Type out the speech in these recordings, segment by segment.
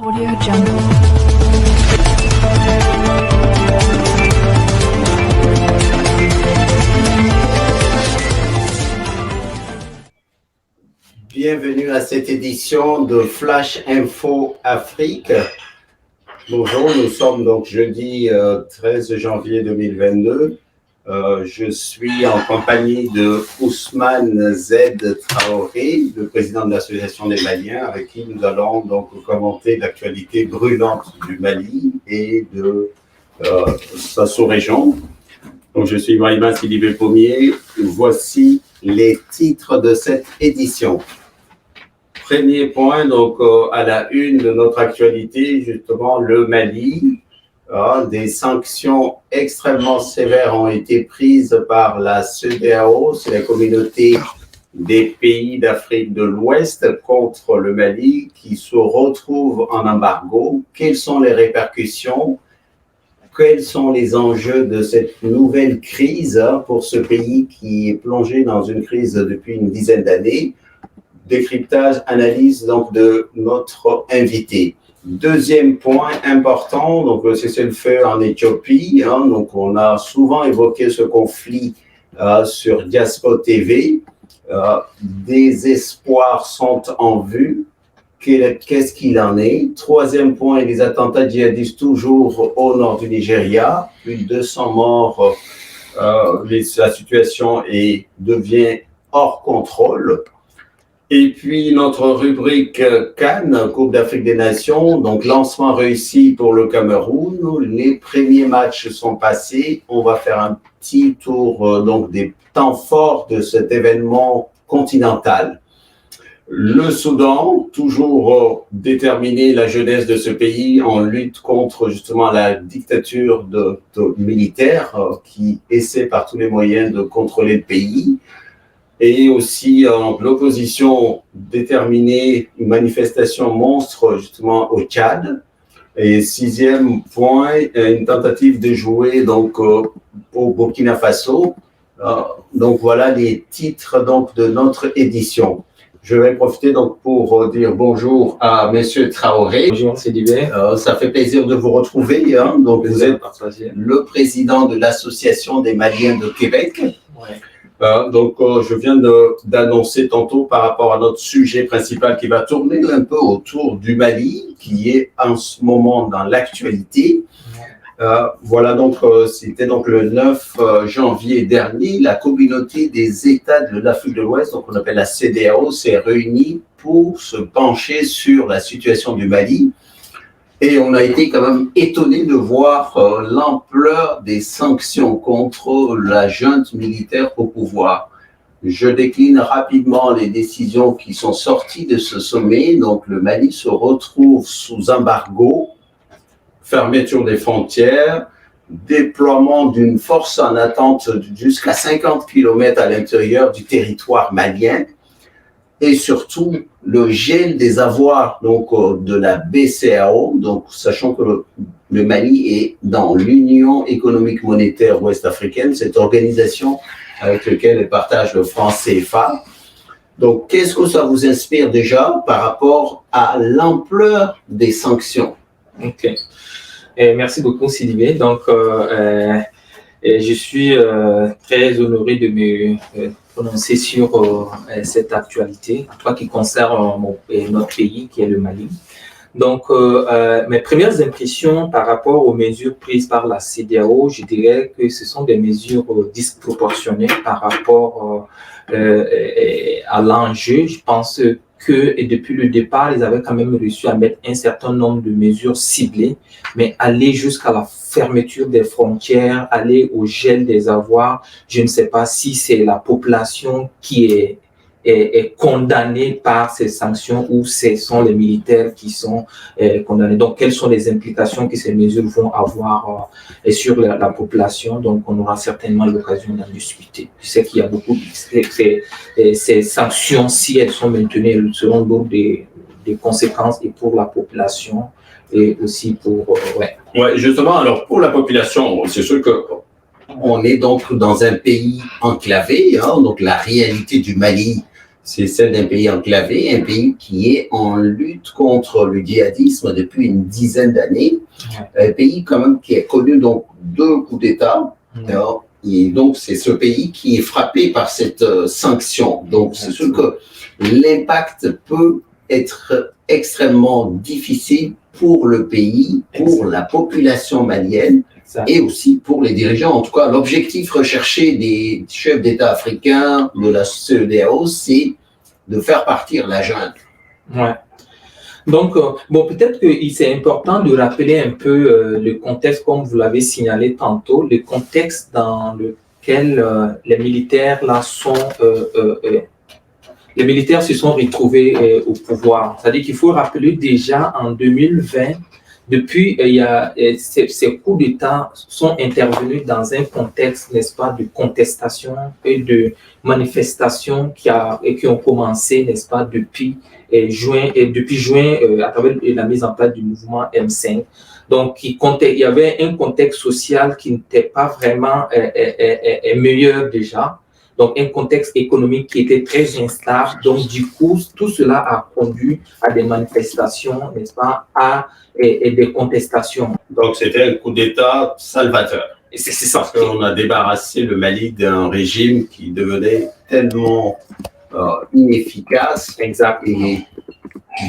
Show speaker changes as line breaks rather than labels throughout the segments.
Audio Jungle.
Bienvenue à cette édition de Flash Info Afrique. Bonjour, nous sommes donc jeudi 13 janvier 2022. Je suis en compagnie de Ousmane Z Traoré, le président de l'Association des Maliens, avec qui nous allons donc commenter l'actualité brûlante du Mali et de sa sous-région. Donc, je suis Maïma Sidibé Pommier. Voici les titres de cette édition. Premier point, donc, à la une de notre actualité, justement, le Mali. Des sanctions extrêmement sévères ont été prises par la CEDEAO, c'est la communauté des pays d'Afrique de l'Ouest, contre le Mali, qui se retrouve en embargo. Quelles sont les répercussions? Quels sont les enjeux de cette nouvelle crise pour ce pays qui est plongé dans une crise depuis une dizaine d'années? Décryptage, analyse donc de notre invité. Deuxième point important, donc le cessez-le-feu en Éthiopie. Donc on a souvent évoqué ce conflit sur Diaspo TV. Des espoirs sont en vue. Qu'est-ce qu'il en est? Troisième point, les attentats djihadistes toujours au nord du Nigeria. Plus de 200 morts. La situation devient hors contrôle. Et puis, notre rubrique Cannes, Coupe d'Afrique des Nations, donc lancement réussi pour le Cameroun. Les premiers matchs sont passés. On va faire un petit tour donc des temps forts de cet événement continental. Le Soudan, toujours déterminé, la jeunesse de ce pays en lutte contre justement la dictature militaire qui essaie par tous les moyens de contrôler le pays. Et aussi l'opposition déterminée, une manifestation monstre justement au Tchad. Et sixième point, une tentative de jouer donc au Burkina Faso. Donc voilà les titres donc de notre édition. Je vais profiter donc pour dire bonjour à Monsieur Traoré.
Bonjour, c'est Sidibé.
Ça fait plaisir de vous retrouver. Donc vous êtes le président de l'Association des Maliens de Québec.
Ouais.
Donc, je viens d'annoncer tantôt par rapport à notre sujet principal qui va tourner un peu autour du Mali, qui est en ce moment dans l'actualité. Voilà, donc, c'était donc le 9 janvier dernier, la communauté des États de l'Afrique de l'Ouest, donc on appelle la CEDEAO, s'est réunie pour se pencher sur la situation du Mali. Et on a été quand même étonné de voir l'ampleur des sanctions contre la junte militaire au pouvoir. Je décline rapidement les décisions qui sont sorties de ce sommet. Donc le Mali se retrouve sous embargo, fermeture des frontières, déploiement d'une force en attente jusqu'à 50 km à l'intérieur du territoire malien. Et surtout le gel des avoirs donc de la BCEAO, donc sachant que le Mali est dans l'Union économique monétaire ouest-africaine, cette organisation avec laquelle elle partage le franc CFA. Donc, qu'est-ce que ça vous inspire déjà par rapport à l'ampleur des sanctions?
Ok. Merci beaucoup, Sidibé. Donc, je suis très honoré de me prononcer sur cette actualité, en tout cas qui concerne notre pays, qui est le Mali. Donc, mes premières impressions par rapport aux mesures prises par la CEDEAO, je dirais que ce sont des mesures disproportionnées par rapport à l'enjeu. Je pense que depuis le départ, ils avaient quand même réussi à mettre un certain nombre de mesures ciblées, mais aller jusqu'à la fermeture des frontières, aller au gel des avoirs, je ne sais pas si c'est la population qui est condamnée par ces sanctions ou ce sont les militaires qui sont condamnés. Donc, quelles sont les implications que ces mesures vont avoir sur la population? Donc, on aura certainement l'occasion d'en discuter. Je sais qu'il y a beaucoup de ces sanctions, si elles sont maintenues, elles seront lourdes des conséquences et pour la population et aussi pour...
Ouais, justement, alors pour la population, c'est sûr que on est donc dans un pays enclavé, donc la réalité du Mali, c'est celle d'un pays enclavé, un pays qui est en lutte contre le djihadisme depuis une dizaine d'années, un pays quand même qui a connu donc 2 coups d'État. Et donc, c'est ce pays qui est frappé par cette sanction. Donc, c'est sûr que l'impact peut être extrêmement difficile pour le pays, pour la population malienne et aussi pour les dirigeants. En tout cas, l'objectif recherché des chefs d'État africains de la CEDEAO, c'est de faire partir la junte.
Ouais. Donc, bon, peut-être que c'est important de rappeler un peu le contexte, comme vous l'avez signalé tantôt, le contexte dans lequel les militaires là les militaires se sont retrouvés au pouvoir. C'est-à-dire qu'il faut rappeler déjà en 2020, depuis, ces coups d'État sont intervenus dans un contexte, n'est-ce pas, de contestation et de manifestation qui ont commencé, n'est-ce pas, depuis juin, à travers la mise en place du mouvement M5. Donc, il y avait un contexte social qui n'était pas vraiment meilleur déjà. Donc, un contexte économique qui était très instable. Donc, du coup, tout cela a conduit à des manifestations, n'est-ce pas, et des contestations.
Donc, c'était un coup d'État salvateur.
C'est ça.
Parce qu'on a débarrassé le Mali d'un régime qui devenait tellement inefficace.
Exactement.
Et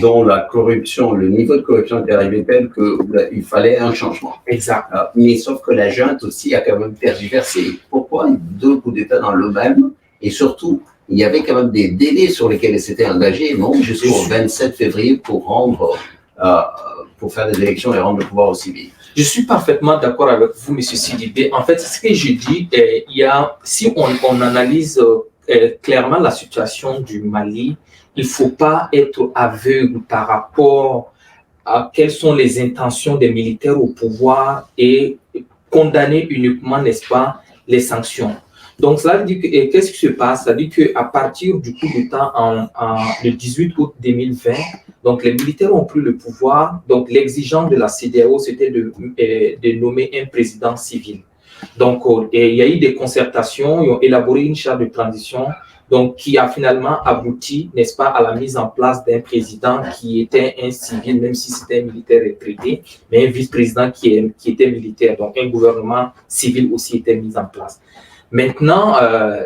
dont la corruption, le niveau de corruption est arrivé tel qu'il fallait un changement.
Exact.
Mais sauf que la junte aussi a quand même tergiversé. Pourquoi 2 coups d'État dans le même? Et surtout, il y avait quand même des délais sur lesquels elle s'était engagée, non, jusqu'au 27 février pour faire des élections et rendre le pouvoir aux civils.
Je suis parfaitement d'accord avec vous, M. Sidibé. En fait, ce que je dis, si on analyse clairement la situation du Mali, il ne faut pas être aveugle par rapport à quelles sont les intentions des militaires au pouvoir et condamner uniquement, n'est-ce pas, les sanctions. Donc, cela veut dire que, qu'est-ce qui se passe? Ça veut dire qu'à partir du coup d'État le 18 août 2020, donc les militaires ont pris le pouvoir. Donc, l'exigence de la CEDEAO, c'était de nommer un président civil. Donc, il y a eu des concertations, ils ont élaboré une charte de transition, donc qui a finalement abouti, n'est-ce pas, à la mise en place d'un président qui était un civil, même si c'était un militaire retraité, mais un vice-président qui était militaire. Donc, un gouvernement civil aussi était mis en place. Maintenant,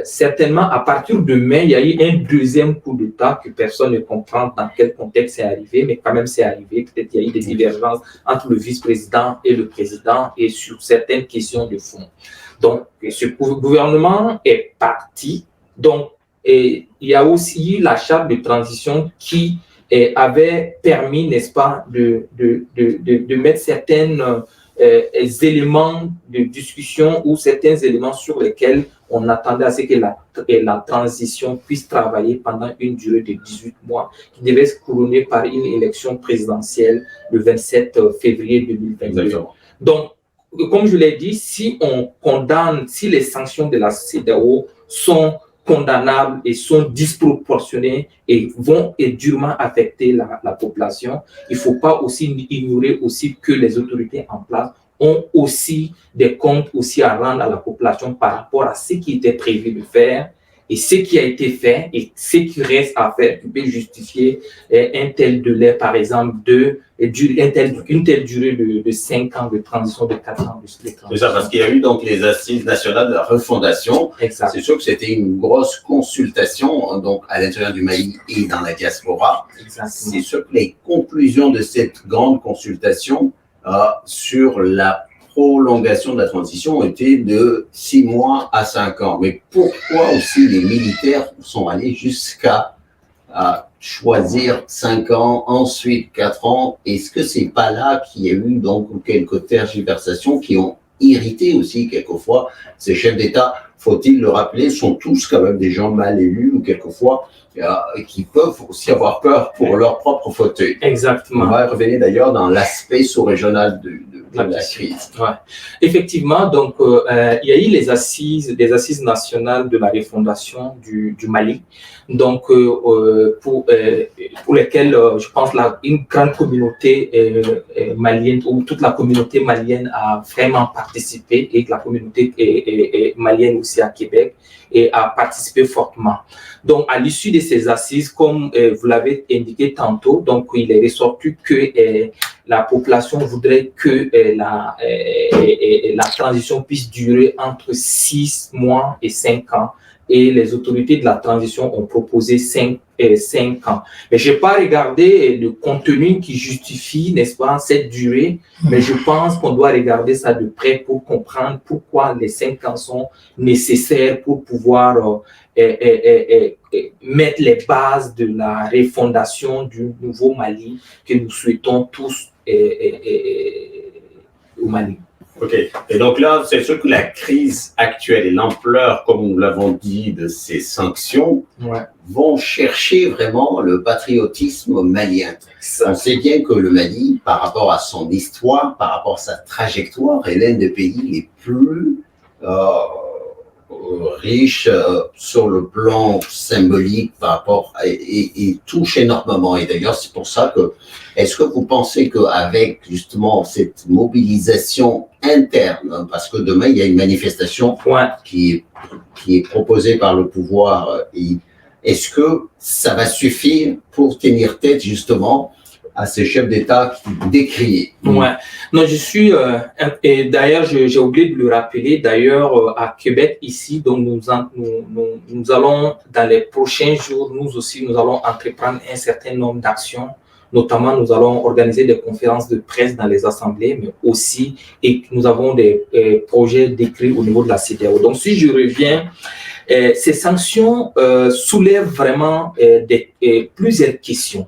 certainement, à partir de mai, il y a eu un deuxième coup d'État que personne ne comprend dans quel contexte c'est arrivé, mais quand même c'est arrivé. Peut-être qu'il y a eu des divergences entre le vice-président et le président et sur certaines questions de fond. Donc, ce gouvernement est parti. Donc, il y a aussi eu la charte de transition qui avait permis, n'est-ce pas, de mettre certaines éléments de discussion ou certains éléments sur lesquels on attendait à ce que la transition puisse travailler pendant une durée de 18 mois, qui devait se couronner par une élection présidentielle le 27 février 2022.
Exactement.
Donc, comme je l'ai dit, si on condamne, si les sanctions de la CEDEAO sont condamnables et sont disproportionnées et vont durement affecter la population, il ne faut pas aussi ignorer aussi que les autorités en place ont aussi des comptes aussi à rendre à la population par rapport à ce qui était prévu de faire et ce qui a été fait et ce qui reste à faire qui peut justifier un tel délai, par exemple, une telle durée de 5 ans de transition, de 4 ans de transition.
C'est ça, parce qu'il y a eu donc les assises nationales de la refondation.
Exact.
C'est sûr que c'était une grosse consultation donc à l'intérieur du Mali et dans la diaspora.
Exactement.
C'est sûr que les conclusions de cette grande consultation sur la prolongation de la transition était de 6 mois à 5 ans. Mais pourquoi aussi les militaires sont allés jusqu'à choisir 5 ans, ensuite 4 ans? Est-ce que c'est pas là qu'il y a eu donc quelques tergiversations qui ont irrité aussi quelquefois ces chefs d'État? Faut-il le rappeler, sont tous quand même des gens mal élus ou quelquefois qui peuvent aussi avoir peur pour leur propre fauteuil.
Exactement.
On va revenir d'ailleurs dans l'aspect sous-régional de la crise.
Ouais. Effectivement, donc il y a eu des assises nationales de la refondation du Mali, donc pour lesquelles je pense une grande communauté malienne ou toute la communauté malienne a vraiment participé et la communauté malienne aussi à Québec. et a participé fortement. Donc, à l'issue de ces assises, comme vous l'avez indiqué tantôt, donc il est ressorti que la population voudrait que la transition puisse durer entre 6 mois et 5 ans. Et les autorités de la transition ont proposé 5 ans. Mais je n'ai pas regardé le contenu qui justifie, n'est-ce pas, cette durée, mais je pense qu'on doit regarder ça de près pour comprendre pourquoi les 5 ans sont nécessaires pour pouvoir mettre les bases de la refondation du nouveau Mali que nous souhaitons tous au Mali.
OK. Et donc là, c'est sûr que la crise actuelle et l'ampleur, comme nous l'avons dit, de ces sanctions vont chercher vraiment le patriotisme malien. On sait bien que le Mali, par rapport à son histoire, par rapport à sa trajectoire, est l'un des pays les plus riche sur le plan symbolique par rapport et touche énormément. Et d'ailleurs, c'est pour ça que, est-ce que vous pensez qu'avec justement cette mobilisation interne, parce que demain, il y a une manifestation qui est proposée par le pouvoir, est-ce que ça va suffire pour tenir tête justement à ces chefs d'État qui décrient?
Ouais. Non, je suis... et d'ailleurs, j'ai oublié de le rappeler, d'ailleurs, à Québec, ici, donc nous allons, dans les prochains jours, nous aussi, nous allons entreprendre un certain nombre d'actions. Notamment, nous allons organiser des conférences de presse dans les assemblées, mais aussi, et nous avons des projets décrits au niveau de la CEDEAO. Donc, si je reviens, ces sanctions soulèvent vraiment plusieurs questions.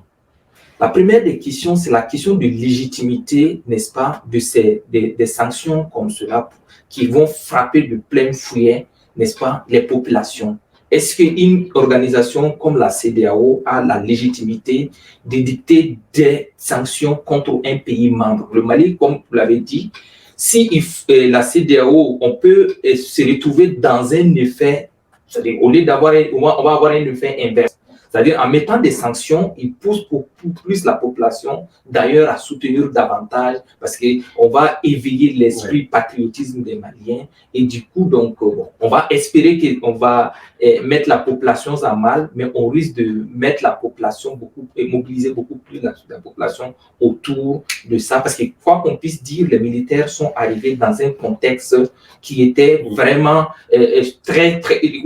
La première des questions, c'est la question de légitimité, n'est-ce pas, des sanctions comme cela qui vont frapper de plein fouet, n'est-ce pas, les populations. Est-ce qu'une organisation comme la CEDEAO a la légitimité de dicter des sanctions contre un pays membre? Le Mali, comme vous l'avez dit, si la CEDEAO, on peut se retrouver dans un effet, c'est-à-dire au lieu d'avoir, on va avoir un effet inverse. C'est-à-dire, en mettant des sanctions, ils poussent pour plus la population, d'ailleurs, à soutenir davantage, parce qu'on va éveiller l'esprit patriotisme des Maliens. Et du coup, donc, on va espérer qu'on va mettre la population à mal, mais on risque de mettre la population et mobiliser beaucoup plus la population autour de ça. Parce que, quoi qu'on puisse dire, les militaires sont arrivés dans un contexte qui était vraiment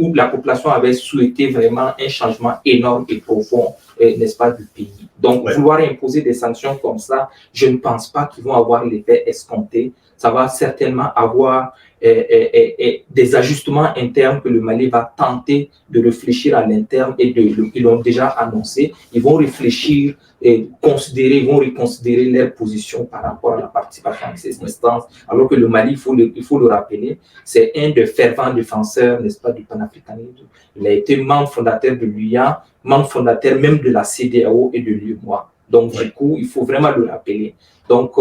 où la population avait souhaité vraiment un changement énorme et profond, n'est-ce pas, du pays. Donc, vouloir imposer des sanctions comme ça, je ne pense pas qu'ils vont avoir l'effet escompté. Ça va certainement avoir des ajustements internes que le Mali va tenter de réfléchir à l'interne et ils l'ont déjà annoncé. Ils vont réfléchir et ils vont reconsidérer leur position par rapport à la participation à ces instances. Alors que le Mali, il faut le rappeler, c'est un des fervents défenseurs, n'est-ce pas, du panafricanisme. Il a été membre fondateur de l'UIA, membre fondateur même de la CEDEAO et de l'UEMOA. Donc, du coup, il faut vraiment le rappeler. Donc,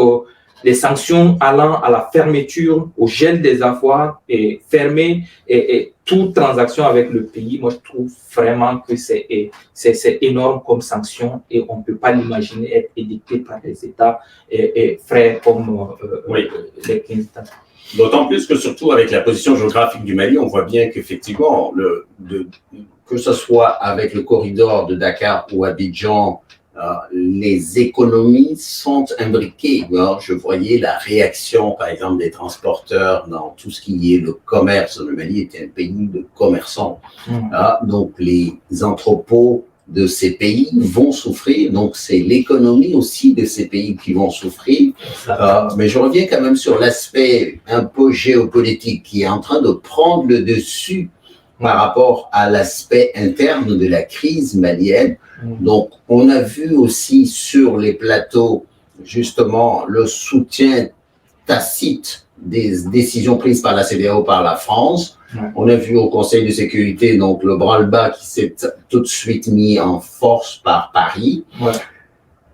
les sanctions allant à la fermeture, au gel des avoirs et fermer toute transaction avec le pays, moi je trouve vraiment que c'est énorme comme sanction et on ne peut pas l'imaginer être édicté par les États frères comme les 15 États.
D'autant plus que surtout avec la position géographique du Mali, on voit bien qu'effectivement, que ce soit avec le corridor de Dakar ou Abidjan, les économies sont imbriquées. Je voyais la réaction, par exemple, des transporteurs dans tout ce qui est le commerce. Le Mali était un pays de commerçants. Donc, les entrepôts de ces pays vont souffrir. Donc, c'est l'économie aussi de ces pays qui vont souffrir. Mais je reviens quand même sur l'aspect un peu géopolitique qui est en train de prendre le dessus par rapport à l'aspect interne de la crise malienne. Donc, on a vu aussi sur les plateaux, justement, le soutien tacite des décisions prises par la CEDEAO, par la France. On a vu au Conseil de sécurité, donc, le branle-bas qui s'est tout de suite mis en force par Paris.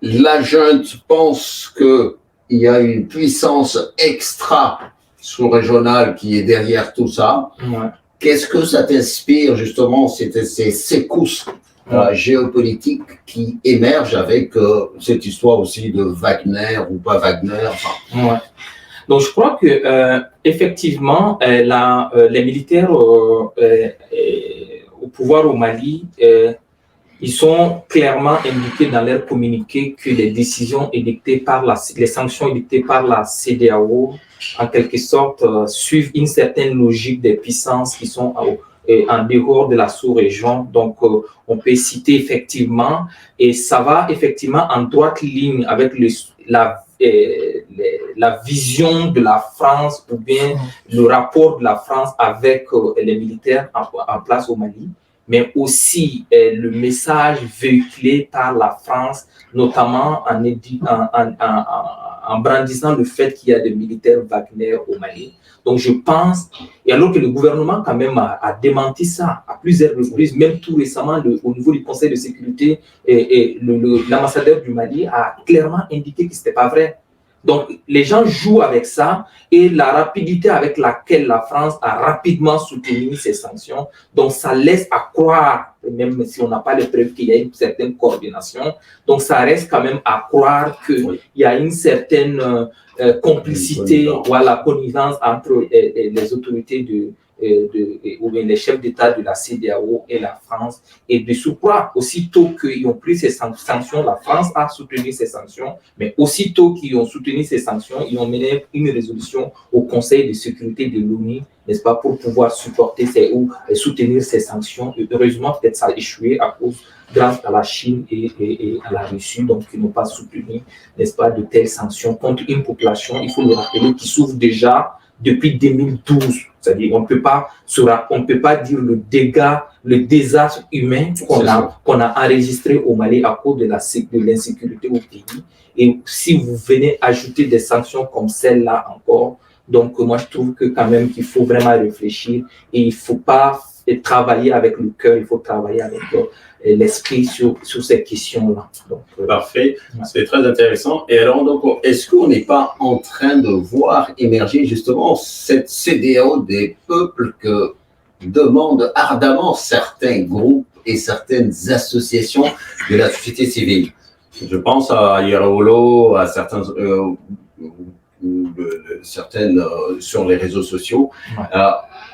La junte pense qu'il y a une puissance extra-sous-régionale qui est derrière tout ça. Qu'est-ce que ça t'inspire, justement, ces secousses géopolitique qui émerge avec cette histoire aussi de Wagner ou pas Wagner.
Donc, je crois que effectivement, les militaires au pouvoir au Mali, ils sont clairement indiqués dans leur communiqué que les décisions édictées par les sanctions édictées par la CEDEAO, en quelque sorte, suivent une certaine logique des puissances qui sont en dehors de la sous-région. Donc, on peut citer effectivement, et ça va effectivement en droite ligne avec la vision de la France ou bien le rapport de la France avec les militaires en place au Mali, mais aussi le message véhiculé par la France, notamment en brandissant le fait qu'il y a des militaires Wagner au Mali. Donc je pense, et alors que le gouvernement quand même a démenti ça à plusieurs reprises, même tout récemment au niveau du Conseil de sécurité, et l'ambassadeur du Mali a clairement indiqué que ce n'était pas vrai. Donc, les gens jouent avec ça et la rapidité avec laquelle la France a rapidement soutenu ces sanctions, donc ça laisse à croire, même si on n'a pas les preuves qu'il y a une certaine coordination, donc ça reste quand même à croire qu'il y a une certaine complicité, voilà, connivence entre les autorités ou bien les chefs d'État de la CEDEAO et la France. Et de surcroît, aussitôt qu'ils ont pris ces sanctions, la France a soutenu ces sanctions, mais aussitôt qu'ils ont soutenu ces sanctions, ils ont mené une résolution au Conseil de sécurité de l'ONU, n'est-ce pas, pour pouvoir supporter ou soutenir ces sanctions. Et heureusement, peut-être ça a échoué grâce à la Chine et à la Russie, donc qui n'ont pas soutenu, n'est-ce pas, de telles sanctions contre une population, il faut le rappeler, qui souffre déjà depuis 2012. C'est-à-dire, on ne peut pas dire le désastre humain qu'on a enregistré au Mali à cause de l'insécurité au pays. Et si vous venez ajouter des sanctions comme celle-là encore, donc moi je trouve que quand même qu'il faut vraiment réfléchir et il ne faut pas travailler avec le cœur, il faut travailler avec l'esprit sur ces questions-là.
Parfait, c'est très intéressant. Et alors, donc, est-ce qu'on n'est pas en train de voir émerger justement cette CEDEAO des peuples que demandent ardemment certains groupes et certaines associations de la société civile? Je pense à Yerolo, à certaines sur les réseaux sociaux. Ouais.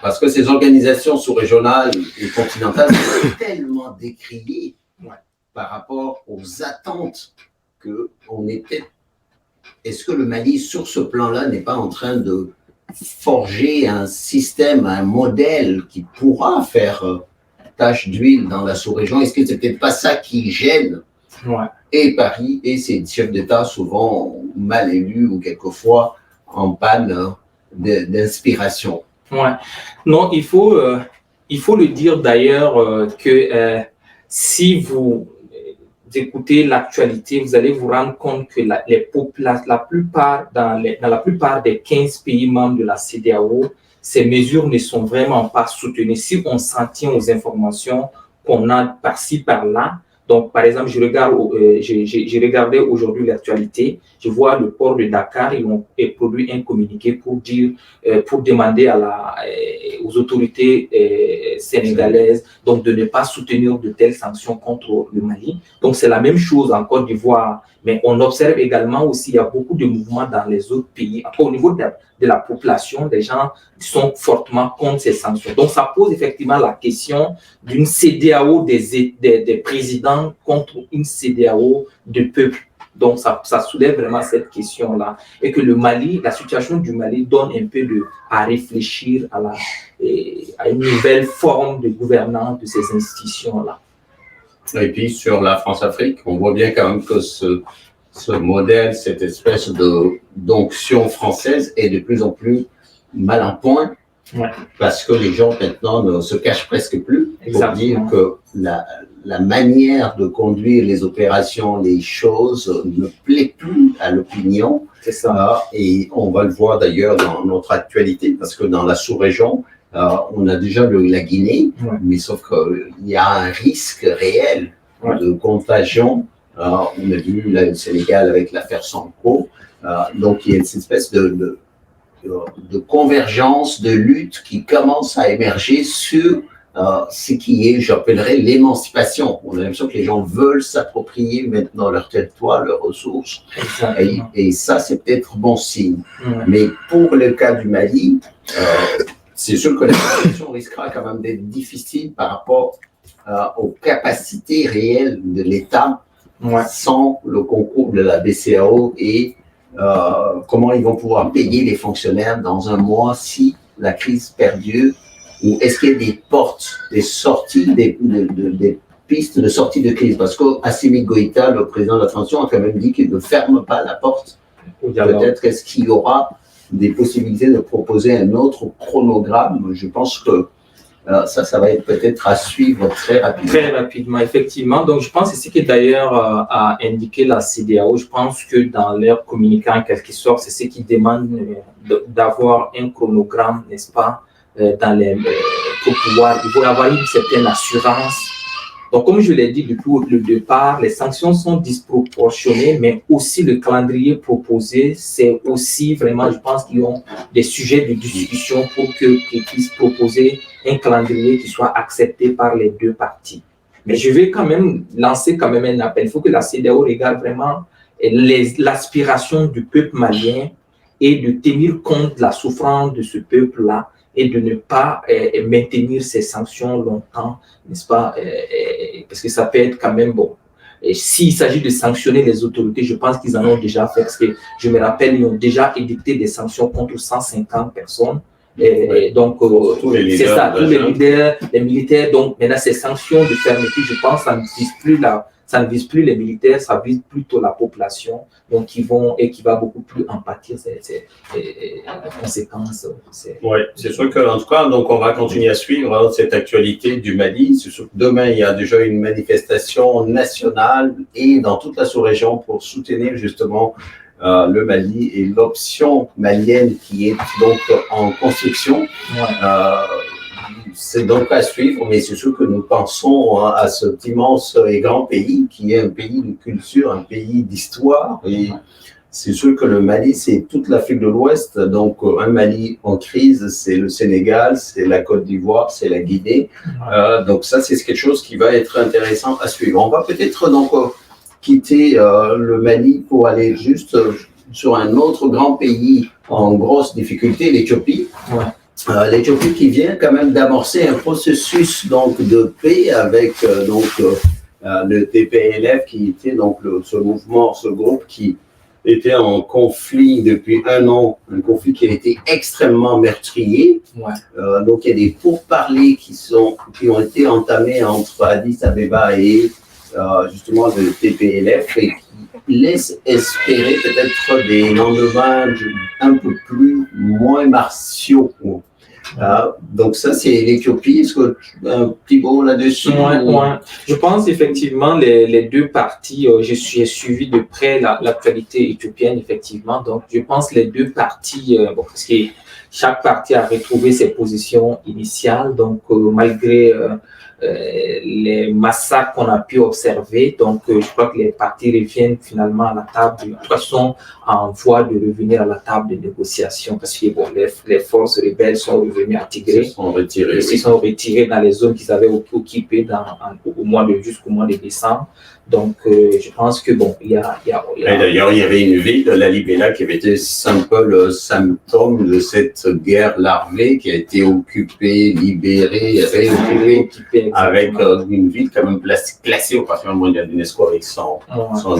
Parce que ces organisations sous-régionales et continentales sont tellement décriées par rapport aux attentes qu'on était. Est-ce que le Mali, sur ce plan-là, n'est pas en train de forger un système, un modèle qui pourra faire tache d'huile dans la sous-région? Est-ce que c'est peut-être pas ça qui gêne et Paris et ses chefs d'État souvent mal élus ou quelquefois en panne d'inspiration?
Ouais. Non, il faut le dire d'ailleurs que si vous écoutez l'actualité, vous allez vous rendre compte que dans la plupart des 15 pays membres de la CEDEAO, ces mesures ne sont vraiment pas soutenues. Si on s'en tient aux informations qu'on a par-ci, par-là, donc, par exemple, j'ai regardé aujourd'hui l'actualité, je vois le port de Dakar, ils ont produit un communiqué pour demander aux autorités sénégalaises donc, de ne pas soutenir de telles sanctions contre le Mali. Donc, c'est la même chose en Côte d'Ivoire. Mais on observe également aussi, il y a beaucoup de mouvements dans les autres pays. Après, au niveau de la population, les gens sont fortement contre ces sanctions. Donc, ça pose effectivement la question d'une CEDEAO des présidents contre une CEDEAO de peuple. Donc, ça soulève vraiment cette question-là. Et que le Mali, la situation du Mali donne un peu à réfléchir à une nouvelle forme de gouvernance de ces institutions-là.
Et puis, sur la France-Afrique, on voit bien quand même que ce modèle, cette espèce d'onction française est de plus en plus mal en point, parce que les gens maintenant ne se cachent presque plus pour dire que la manière de conduire les opérations, les choses ne plaît plus à l'opinion.
C'est ça.
Et on va le voir d'ailleurs dans notre actualité, parce que dans la sous-région, on a déjà la Guinée, mais sauf qu'il y a un risque réel de contagion. On a vu le Sénégal avec l'affaire Sanko. Donc, il y a cette espèce de convergence, de lutte qui commence à émerger sur ce qui est, j'appellerais, l'émancipation. On a l'impression que les gens veulent s'approprier maintenant leur territoire, leurs ressources. Et ça, c'est peut-être bon signe. Mais pour le cas du Mali, c'est sûr que la situation risquera quand même d'être difficile par rapport aux capacités réelles de l'État sans le concours de la BCEAO et comment ils vont pouvoir payer les fonctionnaires dans un mois si la crise perdure, ou est-ce qu'il y a des portes, des sorties, des pistes de sortie de crise? Parce qu'Assimi Goïta, le président de la transition, a quand même dit qu'il ne ferme pas la porte. Peut-être est-ce qu'il y aura des possibilités de proposer un autre chronogramme? Je pense que ça va être peut-être à suivre très rapidement.
Très rapidement, effectivement. Donc, je pense que c'est ce que d'ailleurs a indiqué la CEDEAO. Je pense que dans leur communiqué, en quelque sorte, c'est ce qui demande d'avoir un chronogramme, n'est-ce pas, pour pouvoir avoir une certaine assurance. Donc, comme je l'ai dit depuis le départ, les sanctions sont disproportionnées, mais aussi le calendrier proposé, c'est aussi vraiment, je pense qu'ils ont des sujets de discussion pour qu'ils puissent proposer un calendrier qui soit accepté par les deux parties. Mais je vais quand même lancer quand même un appel. Il faut que la CEDEAO regarde vraiment l'aspiration du peuple malien et de tenir compte de la souffrance de ce peuple-là et de ne pas maintenir ces sanctions longtemps, n'est-ce pas, parce que ça peut être quand même bon. Et s'il s'agit de sanctionner les autorités, je pense qu'ils en ont déjà fait, parce que je me rappelle, ils ont déjà édicté des sanctions contre 150 personnes. Et donc, c'est ça, tous les leaders, les militaires. Donc, maintenant, ces sanctions de fermeture, je pense, ça ne vise plus les militaires, ça vise plutôt la population, donc qui va beaucoup plus en pâtir ces conséquences.
Oui, c'est sûr qu'en tout cas, donc on va continuer à suivre cette actualité du Mali. C'est sûr que demain, il y a déjà une manifestation nationale et dans toute la sous-région pour soutenir justement le Mali et l'option malienne qui est donc en construction. C'est donc à suivre, mais c'est sûr que nous pensons à cet immense et grand pays qui est un pays de culture, un pays d'histoire. Et c'est sûr que le Mali, c'est toute l'Afrique de l'Ouest. Donc, un Mali en crise, c'est le Sénégal, c'est la Côte d'Ivoire, c'est la Guinée. Donc, ça, c'est quelque chose qui va être intéressant à suivre. On va peut-être donc quitter le Mali pour aller juste sur un autre grand pays en grosse difficulté, l'Éthiopie. L'Éthiopie qui vient quand même d'amorcer un processus donc de paix avec le TPLF qui était donc ce mouvement, ce groupe qui était en conflit depuis un an, un conflit qui a été extrêmement meurtrier. Donc il y a des pourparlers qui ont été entamés entre Addis Abeba et justement le TPLF et qui laissent espérer peut-être des lendemains un peu moins martiaux. Donc ça, c'est l'Éthiopie. Est-ce que un petit mot là-dessus?
Je pense effectivement les deux parties, j'ai suivi de près l'actualité éthiopienne, effectivement. Donc je pense les deux parties, parce que chaque partie a retrouvé ses positions initiales, donc malgré les massacres qu'on a pu observer. Donc, je crois que les partis reviennent finalement à la table, en tout cas, sont en voie de revenir à la table de négociation parce que les forces rebelles sont revenues à Tigré. Ils se sont retirés dans les zones qu'ils avaient occupées jusqu'au mois de décembre. Donc, je pense que il y a... Et
d'ailleurs, il y avait une ville, Lalibela, qui avait été un peu le symptôme de cette guerre larvée qui a été occupée, libérée, réoccupée, avec une ville quand même classée au patrimoine mondial d'UNESCO avec son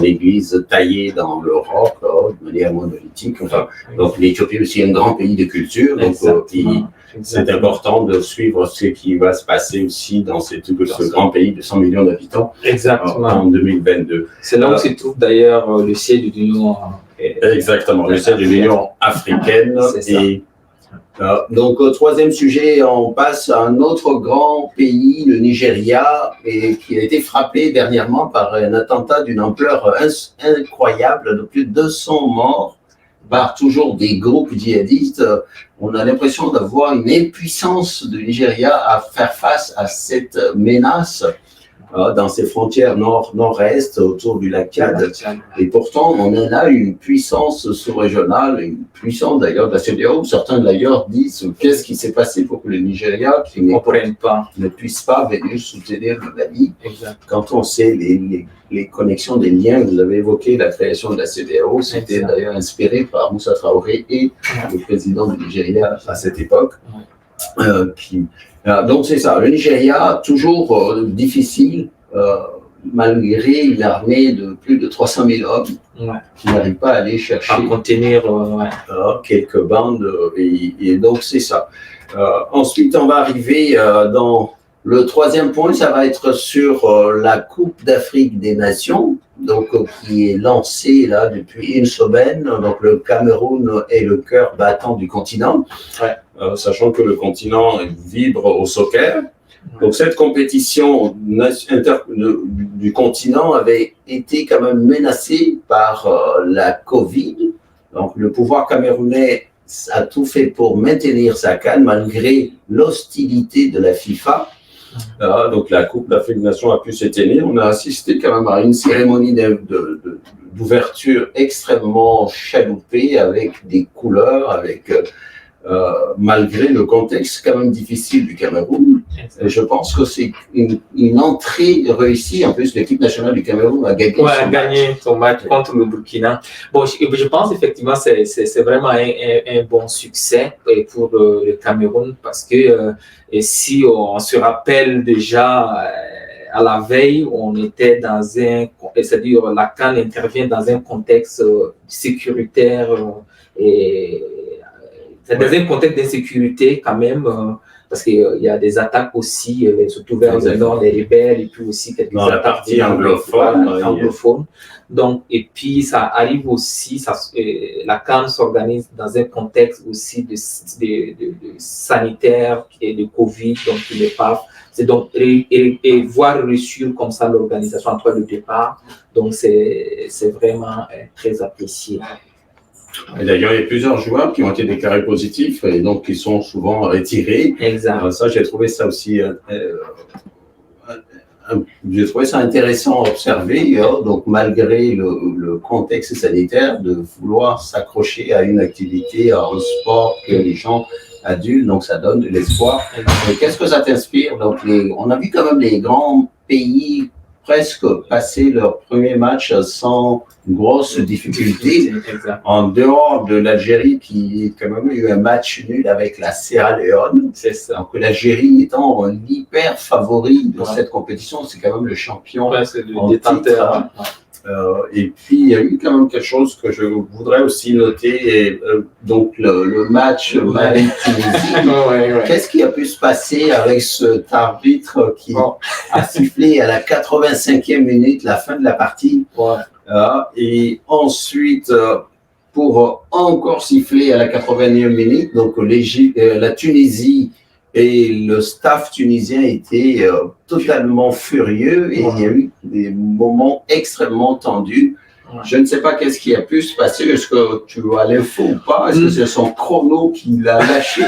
église taillée dans le roc de manière monolithique. Enfin, donc, l'Éthiopie aussi est un grand pays de culture. Donc, c'est important de suivre ce qui va se passer aussi dans ce grand pays de 100 millions d'habitants. En 2022.
C'est là où se trouve d'ailleurs le siège de l'Union.
Exactement, le siège de l'Union africaine. Et donc, au troisième sujet, on passe à un autre grand pays, le Nigeria, et qui a été frappé dernièrement par un attentat d'une ampleur incroyable, de plus de 200 morts, par toujours des groupes djihadistes. On a l'impression d'avoir une impuissance du Nigeria à faire face à cette menace. dans ses frontières nord-est, autour du lac Tchad. Et pourtant, on en a une puissance sous-régionale, une puissance d'ailleurs de la CEDEAO. Certains d'ailleurs disent qu'est-ce qui s'est passé pour que le Nigeria, qui ne puisse pas venir soutenir le Mali. Quand on sait les connexions des liens, vous avez évoqué la création de la CEDEAO, c'était d'ailleurs inspiré par Moussa Traoré et le président du Nigeria à cette époque. Donc c'est ça, le Nigeria, toujours difficile, malgré une armée de plus de 300 000 hommes qui n'arrive pas à aller chercher
à contenir
quelques bandes, et donc c'est ça. Ensuite, on va arriver dans le troisième point, ça va être sur la Coupe d'Afrique des Nations, donc qui est lancée là depuis une semaine. Donc le Cameroun est le cœur battant du continent, sachant que le continent vibre au soccer. Donc cette compétition du continent avait été quand même menacée par la Covid. Donc le pouvoir camerounais a tout fait pour maintenir sa calme malgré l'hostilité de la FIFA. Donc la Coupe d'Afrique des Nations a pu s'éteindre. On a assisté quand même à une cérémonie d'ouverture extrêmement chaloupée, avec des couleurs, avec malgré le contexte quand même difficile du Cameroun. Et je pense que c'est une entrée réussie. En plus, l'équipe nationale du Cameroun a gagné
son match contre le Burkina. Bon, je pense effectivement que c'est vraiment un bon succès pour le Cameroun, parce que si on se rappelle déjà, à la veille, on était c'est-à-dire la CAN intervient dans un contexte sécuritaire et c'est dans un contexte d'insécurité quand même, parce qu'il y a des attaques aussi, surtout vers le nord, les rebelles, et puis aussi quelques
dans
attaques
la partie anglophone.
Donc, et puis ça arrive aussi, la CAN s'organise dans un contexte aussi de sanitaire et de Covid, donc il n'est pas. C'est donc et voir réussir comme ça l'organisation après le départ, donc c'est vraiment très apprécié.
Et d'ailleurs, il y a plusieurs joueurs qui ont été déclarés positifs et donc qui sont souvent retirés.
Exact.
Ça, j'ai trouvé ça aussi j'ai trouvé ça intéressant à observer, donc malgré le contexte sanitaire, de vouloir s'accrocher à une activité, à un sport que les gens adultes, donc ça donne de l'espoir. Qu'est-ce que ça t'inspire? Donc on a vu quand même les grands pays presque passer leur premier match sans grosse difficulté, en dehors de l'Algérie qui a quand même eu un match nul avec la Sierra Leone.
C'est ça.
Donc l'Algérie étant un hyper favori de cette compétition, c'est quand même le champion en titre. Et puis il y a eu quand même quelque chose que je voudrais aussi noter, donc le match Mali-Tunisie. Qu'est-ce qui a pu se passer avec cet arbitre qui a sifflé à la 85e minute la fin de la partie, et ensuite pour encore siffler à la 81e minute, donc la Tunisie et le staff tunisien était totalement furieux, et il y a eu des moments extrêmement tendus. Je ne sais pas qu'est-ce qui a pu se passer. Est-ce que tu as l'info ou pas? Est-ce que c'est son chrono qui l'a lâché?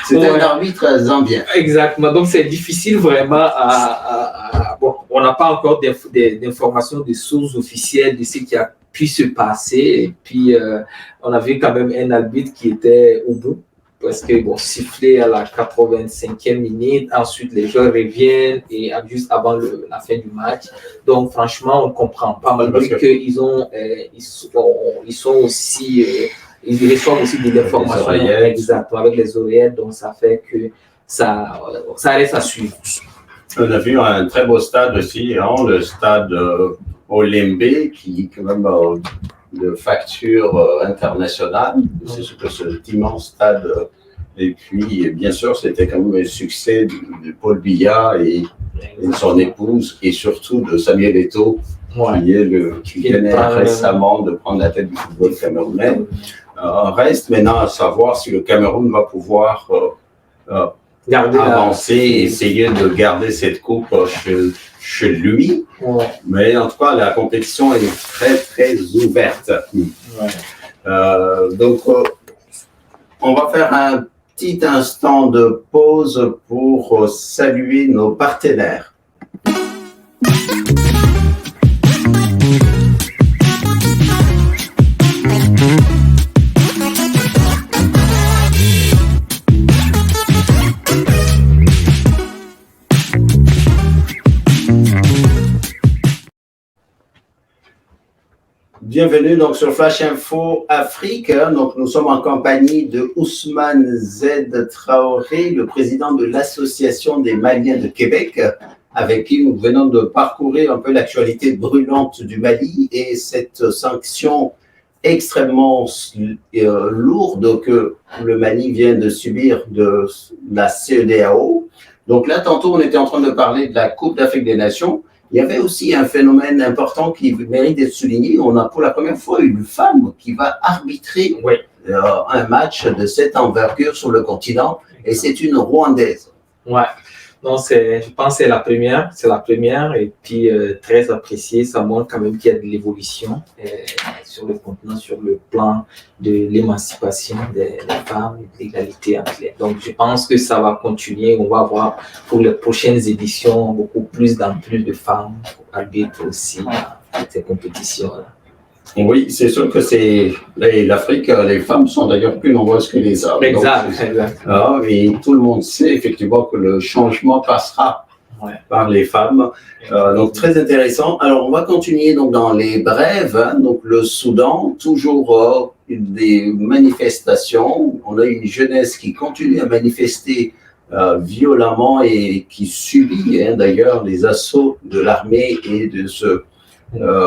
C'est un arbitre zambien.
Exactement. Donc c'est difficile vraiment bon, on n'a pas encore d'informations, de sources officielles de ce qui a pu se passer. Et puis on a vu quand même un arbitre qui était au bout, parce que siffler à la 85e minute, ensuite les joueurs reviennent et juste avant la fin du match. Donc franchement, on ne comprend pas, malgré qu'ils sont aussi, ils reçoivent aussi de l'information exactement avec les oreillettes, donc ça fait que ça reste à suivre.
On a vu un très beau stade aussi, le stade Olembe, qui est quand même de facture internationale. C'est ce que cet immense stade. Et puis, bien sûr, c'était quand même un succès de Paul Biya et de son épouse, et surtout de Samuel Eto'o, qui venait récemment de prendre la tête du football camerounais. Reste maintenant à savoir si le Cameroun va pouvoir avancer, essayer de garder cette coupe chez lui. Mais en tout cas, la compétition est très, très ouverte. Donc, on va faire un petit instant de pause pour saluer nos partenaires. Bienvenue donc sur Flash Info Afrique. Donc nous sommes en compagnie de Ousmane Z Traoré, le président de l'Association des Maliens de Québec, avec qui nous venons de parcourir un peu l'actualité brûlante du Mali et cette sanction extrêmement lourde que le Mali vient de subir de la CEDEAO. Donc là, tantôt, on était en train de parler de la Coupe d'Afrique des Nations. Il y avait aussi un phénomène important qui mérite d'être souligné. On a pour la première fois une femme qui va arbitrer un match de cette envergure sur le continent, et c'est une Rwandaise.
Ouais. Non, je pense que c'est la première et puis très appréciée. Ça montre quand même qu'il y a de l'évolution sur le continent, sur le plan de l'émancipation des femmes et de l'égalité entre les. Donc, je pense que ça va continuer. On va avoir pour les prochaines éditions beaucoup plus de femmes pour arbitrer aussi ces compétitions-là.
Oui, c'est sûr que l'Afrique, les femmes sont d'ailleurs plus nombreuses que les hommes.
Exact.
Et tout le monde sait effectivement que le changement passera par les femmes. Donc très intéressant. Alors on va continuer donc dans les brèves. Donc le Soudan, toujours des manifestations. On a une jeunesse qui continue à manifester violemment et qui subit d'ailleurs les assauts de l'armée et de ce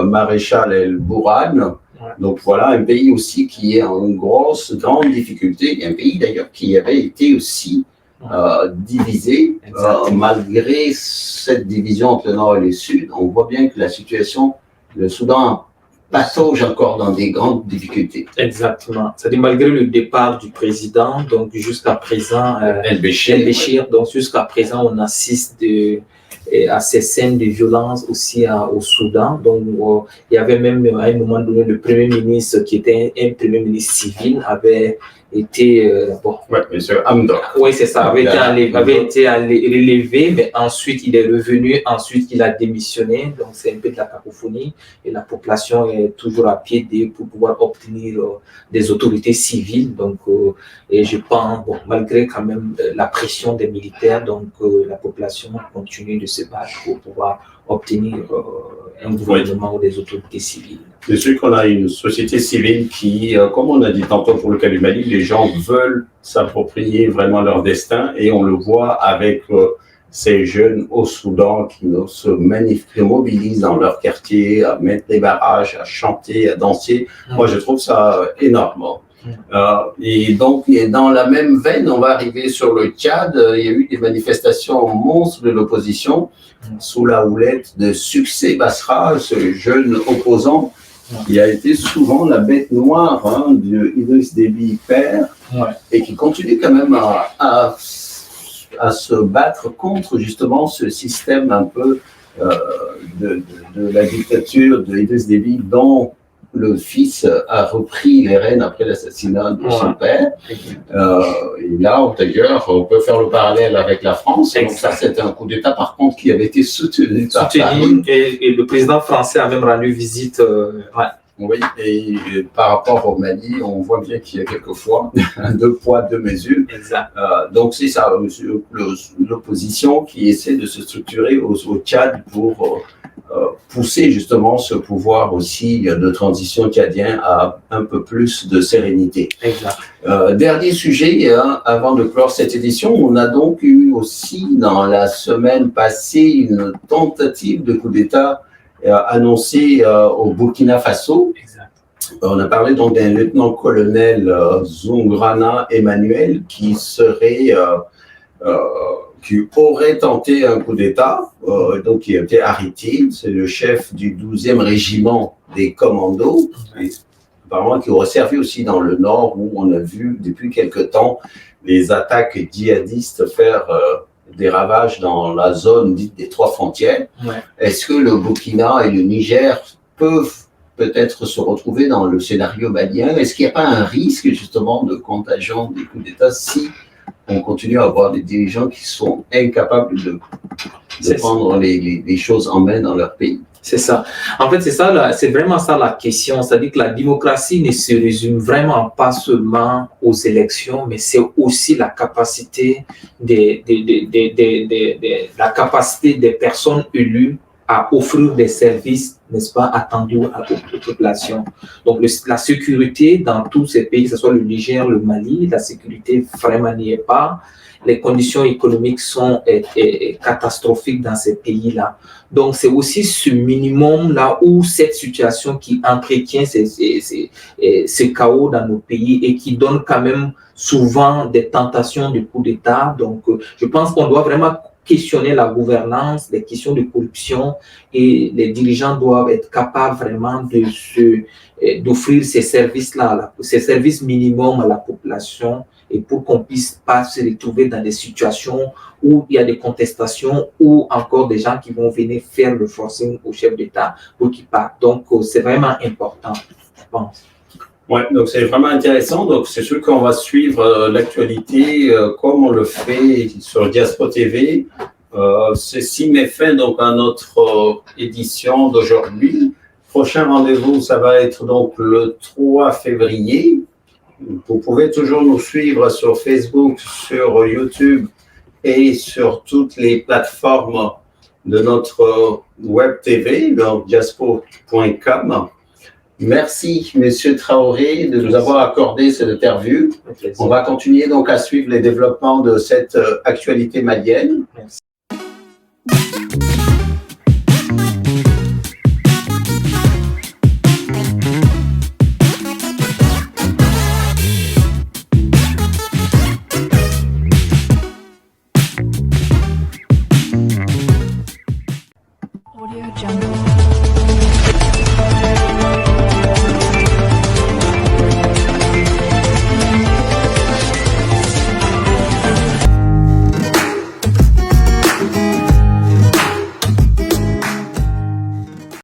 maréchal El Bourhan. Donc voilà, un pays aussi qui est en grande difficulté, un pays d'ailleurs qui avait été aussi divisé. Malgré cette division entre le Nord et le Sud, on voit bien que la situation, le Soudan patauge encore dans des grandes difficultés.
Exactement. C'est-à-dire malgré le départ du président, donc jusqu'à présent, El-Béchir, donc jusqu'à présent, on assiste à ces scènes de violence aussi au Soudan. Donc, il y avait même à un moment donné le Premier ministre, qui était un Premier ministre civil, avait été...
Monsieur Hamdok.
Oui, c'est ça, avait été relevé, mais ensuite il est revenu, ensuite il a démissionné. Donc, c'est un peu de la cacophonie et la population est toujours à pied d'eux pour pouvoir obtenir des autorités civiles. Donc, et je pense, malgré quand même la pression des militaires, donc la population continue de se battre pour pouvoir obtenir un gouvernement ou des autorités civiles.
C'est sûr qu'on a une société civile qui, comme on a dit tantôt pour le cas du Mali, les gens veulent s'approprier vraiment leur destin, et on le voit avec ces jeunes au Soudan qui se mobilisent dans leur quartier, à mettre des barrages, à chanter, à danser. Moi, je trouve ça énorme. Et donc, dans la même veine, on va arriver sur le Tchad. Il y a eu des manifestations monstres de l'opposition sous la houlette de Succès Basra, ce jeune opposant qui a été souvent la bête noire de Idriss Déby père, et qui continue quand même à se battre contre justement ce système un peu de la dictature de Idriss Déby, dont le fils a repris les rênes après l'assassinat de son père. Et là, d'ailleurs, on peut faire le parallèle avec la France. Donc ça, c'était un coup d'État, par contre, qui avait été soutenu par Paris.
Et le président français a même rendu visite.
Oui, et par rapport au Mali, on voit bien qu'il y a quelquefois deux poids, deux mesures. Donc c'est ça, l'opposition qui essaie de se structurer au Tchad pour pousser justement ce pouvoir aussi de transition tchadien à un peu plus de sérénité. Dernier sujet, avant de clore cette édition, on a donc eu aussi dans la semaine passée une tentative de coup d'État annoncé au Burkina Faso. On a parlé donc d'un lieutenant-colonel Zungrana Emmanuel qui aurait tenté un coup d'État, donc qui a été arrêté. C'est le chef du 12e régiment des commandos, apparemment qui aurait servi aussi dans le Nord, où on a vu depuis quelque temps les attaques djihadistes faire des ravages dans la zone dite des trois frontières. Est-ce que le Burkina et le Niger peuvent peut-être se retrouver dans le scénario malien? Est-ce qu'il n'y a pas un risque justement de contagion des coups d'État si on continue à avoir des dirigeants qui sont incapables de prendre les choses en main dans leur pays?
C'est ça. En fait, c'est vraiment ça la question. C'est-à-dire que la démocratie ne se résume vraiment pas seulement aux élections, mais c'est aussi la capacité des personnes élues à offrir des services, n'est-ce pas, attendus à la population. Donc, la sécurité dans tous ces pays, que ce soit le Niger, le Mali, la sécurité vraiment n'y est pas. Les conditions économiques sont catastrophiques dans ces pays-là. Donc, c'est aussi ce minimum-là ou cette situation qui entretient ce chaos dans nos pays et qui donne quand même souvent des tentations de coup d'État. Donc, je pense qu'on doit vraiment questionner la gouvernance, les questions de corruption et les dirigeants doivent être capables vraiment d'offrir ces services-là, ces services minimums à la population et pour qu'on puisse pas se retrouver dans des situations où il y a des contestations ou encore des gens qui vont venir faire le forcing au chef d'État pour qu'il parte. Donc, c'est vraiment important, je pense.
Ouais, donc c'est vraiment intéressant. Donc, c'est sûr qu'on va suivre l'actualité comme on le fait sur Diaspora TV. Ceci met fin donc à notre édition d'aujourd'hui. Prochain rendez-vous, ça va être donc le 3 février. Vous pouvez toujours nous suivre sur Facebook, sur YouTube et sur toutes les plateformes de notre web TV, donc diaspo.com. Merci, Monsieur Traoré, de nous avoir accordé cette interview. On va continuer donc à suivre les développements de cette actualité malienne.
Merci.